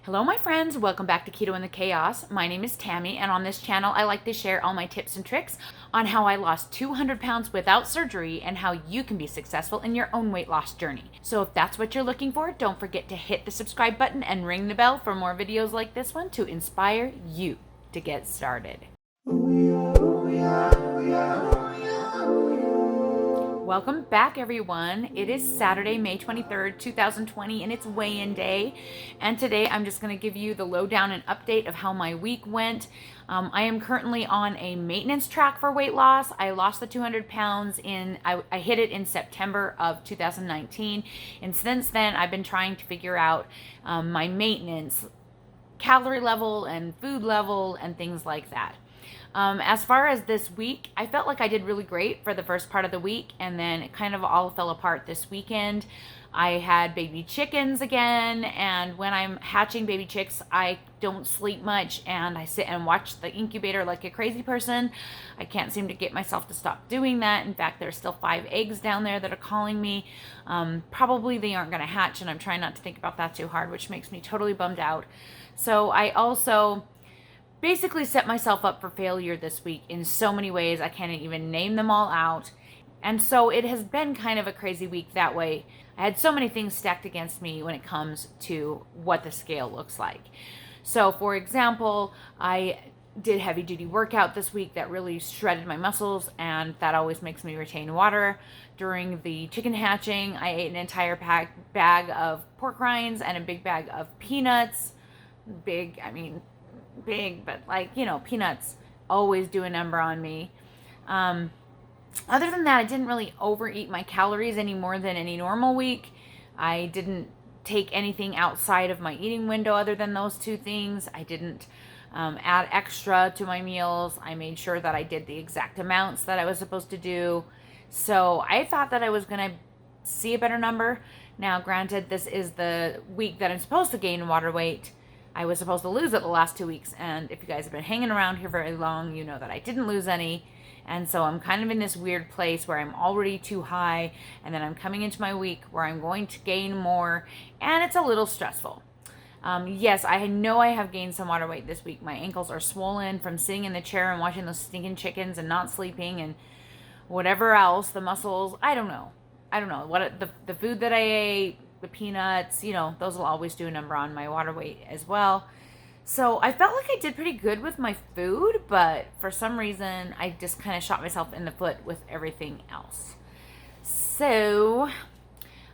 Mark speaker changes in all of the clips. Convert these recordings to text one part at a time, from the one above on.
Speaker 1: Hello my friends, welcome back to Keto and the Chaos. My name is Tammy, and on this channel I like to share all my tips and tricks on how I lost 200 pounds without surgery and how you can be successful in your own weight loss journey. So if that's what you're looking for, don't forget to hit the subscribe button and ring the bell for more videos like this one to inspire you to get started. Welcome back, everyone. It is Saturday, May 23rd, 2020, and it's weigh-in day. And today I'm just going to give you the lowdown and update of how my week went. I am currently on a maintenance track for weight loss. I lost the 200 pounds I hit it in September of 2019. And since then, I've been trying to figure out my maintenance calorie level and food level and things like that. As far as this week, I felt like I did really great for the first part of the week, and then it kind of all fell apart this weekend. I had baby chickens again, and when I'm hatching baby chicks, I don't sleep much, and I sit and watch the incubator like a crazy person. I can't seem to get myself to stop doing that. In fact, there's still 5 eggs down there that are calling me. Probably they aren't going to hatch, and I'm trying not to think about that too hard, which makes me totally bummed out. So I also basically set myself up for failure this week in so many ways. I can't even name them all out. And so it has been kind of a crazy week that way. I had so many things stacked against me when it comes to what the scale looks like. So for example, I did heavy duty workout this week that really shredded my muscles, and that always makes me retain water. During the chicken hatching, I ate an entire bag of pork rinds and a big bag of peanuts. Big, but peanuts always do a number on me. Other than that, I didn't really overeat my calories any more than any normal week. I didn't take anything outside of my eating window other than those 2 things. I didn't add extra to my meals. I made sure that I did the exact amounts that I was supposed to do. So I thought that I was going to see a better number. Now, granted, this is the week that I'm supposed to gain water weight. I was supposed to lose it the last 2 weeks, and if you guys have been hanging around here very long, you know that I didn't lose any. And so I'm kind of in this weird place where I'm already too high, and then I'm coming into my week where I'm going to gain more, and it's a little stressful. Yes, I know I have gained some water weight this week. My ankles are swollen from sitting in the chair and watching those stinking chickens and not sleeping and whatever else, the muscles, I don't know. What the food that I ate, the peanuts, those will always do a number on my water weight as well. So I felt like I did pretty good with my food, but for some reason, I just kind of shot myself in the foot with everything else. So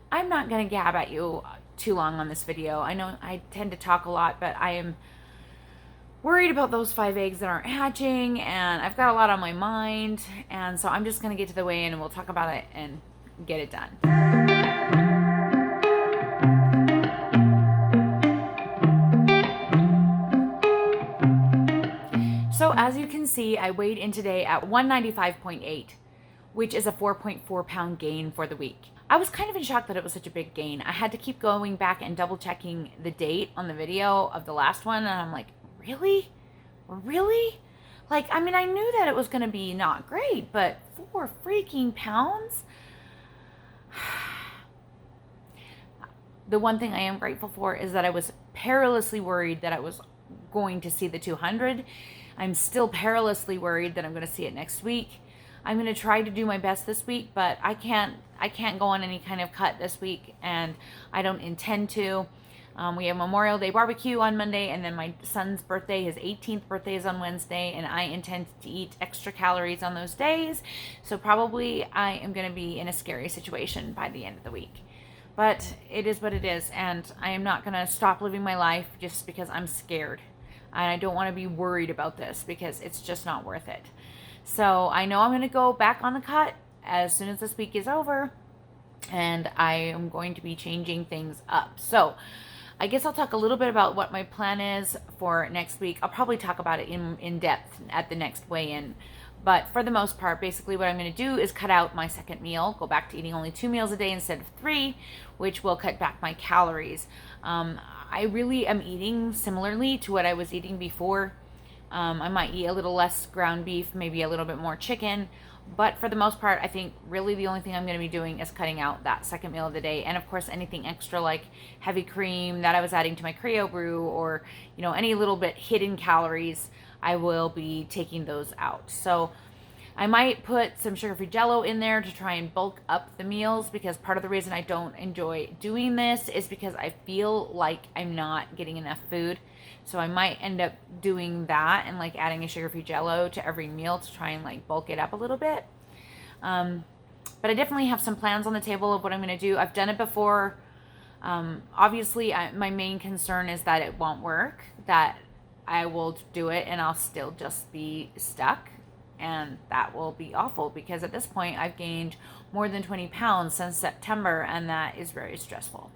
Speaker 1: I'm not going to gab at you too long on this video. I know I tend to talk a lot, but I am worried about those 5 eggs that aren't hatching, and I've got a lot on my mind, and so I'm just going to get to the weigh-in and we'll talk about it and get it done. So as you can see, I weighed in today at 195.8, which is a 4.4 pound gain for the week. I was kind of in shock that it was such a big gain. I had to keep going back and double checking the date on the video of the last one, and I'm like, really? Really? I knew that it was going to be not great, but 4 freaking pounds? The one thing I am grateful for is that I was perilously worried that I was going to see the 200. I'm still perilously worried that I'm going to see it next week. I'm going to try to do my best this week, but I can't go on any kind of cut this week, and I don't intend to. We have Memorial Day barbecue on Monday, and then my son's birthday, his 18th birthday, is on Wednesday, and I intend to eat extra calories on those days. So probably I am going to be in a scary situation by the end of the week. But it is what it is, and I am not going to stop living my life just because I'm scared. And I don't want to be worried about this because it's just not worth it. So I know I'm going to go back on the cut as soon as this week is over, and I am going to be changing things up. So I guess I'll talk a little bit about what my plan is for next week. I'll probably talk about it in depth at the next weigh-in. But for the most part, basically what I'm going to do is cut out my second meal, go back to eating only 2 meals a day instead of 3, which will cut back my calories. I really am eating similarly to what I was eating before. I might eat a little less ground beef, maybe a little bit more chicken, But for the most part, I think really the only thing I'm going to be doing is cutting out that second meal of the day. And of course, anything extra like heavy cream that I was adding to my Crio Brew, or, any little bit hidden calories, I will be taking those out. So I might put some sugar-free Jello in there to try and bulk up the meals, because part of the reason I don't enjoy doing this is because I feel like I'm not getting enough food. So I might end up doing that and like adding a sugar-free Jello to every meal to try and like bulk it up a little bit. But I definitely have some plans on the table of what I'm going to do. I've done it before. Obviously, my main concern is that it won't work, that I will do it and I'll still just be stuck. And that will be awful, because at this point I've gained more than 20 pounds since September, and that is very stressful.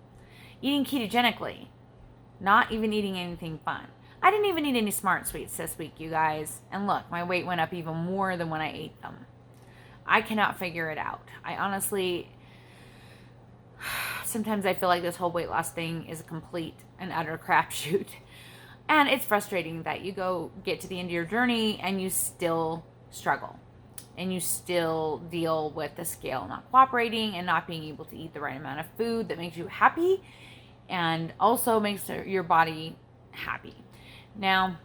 Speaker 1: Eating ketogenically, not even eating anything fun. I didn't even eat any Smart Sweets this week, you guys. And look, my weight went up even more than when I ate them. I cannot figure it out. I honestly, sometimes I feel like this whole weight loss thing is a complete and utter crapshoot. And it's frustrating that you get to the end of your journey and you still struggle. And you still deal with the scale not cooperating and not being able to eat the right amount of food that makes you happy and also makes your body happy. Now,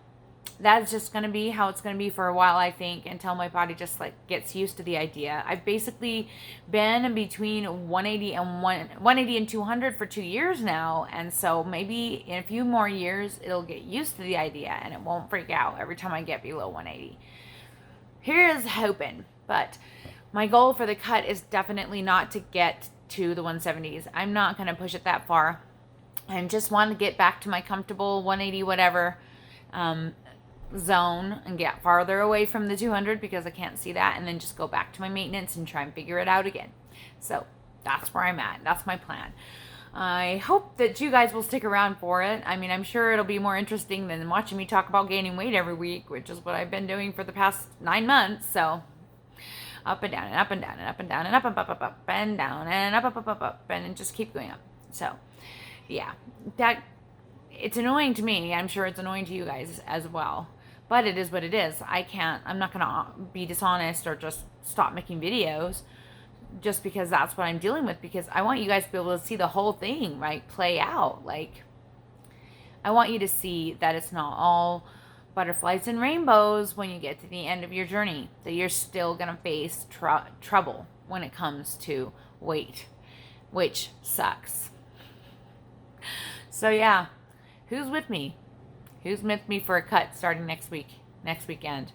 Speaker 1: that's just going to be how it's going to be for a while, I think, until my body just like gets used to the idea. I've basically been between 180 and 200 for 2 years now, and so maybe in a few more years it'll get used to the idea and it won't freak out every time I get below 180. Here's hoping. But my goal for the cut is definitely not to get to the 170s. I'm not going to push it that far. I just want to get back to my comfortable 180 whatever zone and get farther away from the 200, because I can't see that, and then just go back to my maintenance and try and figure it out again. So that's where I'm at. That's my plan. I hope that you guys will stick around for it. I mean, I'm sure it'll be more interesting than watching me talk about gaining weight every week, which is what I've been doing for the past 9 months. So up and down and up and down and up and down and up and up and down and up and just keep going up. So yeah, that it's annoying to me. I'm sure it's annoying to you guys as well, but it is what it is. I'm not gonna be dishonest or just stop making videos just because that's what I'm dealing with, because I want you guys to be able to see the whole thing, right, play out. Like, I want you to see that it's not all butterflies and rainbows when you get to the end of your journey, that you're still gonna face trouble when it comes to weight, which sucks. So yeah, who's with me? Who's with me for a cut starting next weekend?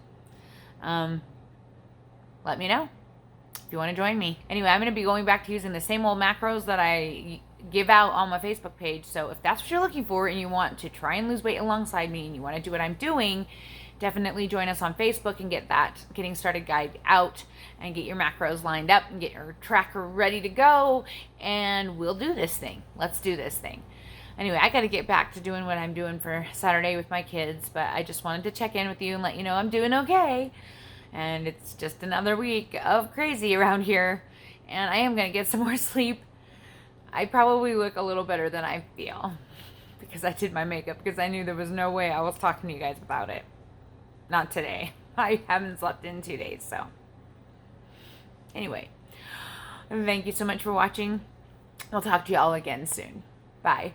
Speaker 1: Let me know if you want to join me. Anyway, I'm going to be going back to using the same old macros that I give out on my Facebook page. So if that's what you're looking for and you want to try and lose weight alongside me and you want to do what I'm doing, definitely join us on Facebook and get that Getting Started guide out and get your macros lined up and get your tracker ready to go, and we'll do this thing. Let's do this thing. Anyway, I got to get back to doing what I'm doing for Saturday with my kids, but I just wanted to check in with you and let you know I'm doing okay. And it's just another week of crazy around here, and I am going to get some more sleep. I probably look a little better than I feel because I did my makeup, because I knew there was no way I was talking to you guys about it. Not today. I haven't slept in 2 days, so. Anyway, thank you so much for watching. I'll talk to you all again soon. Bye.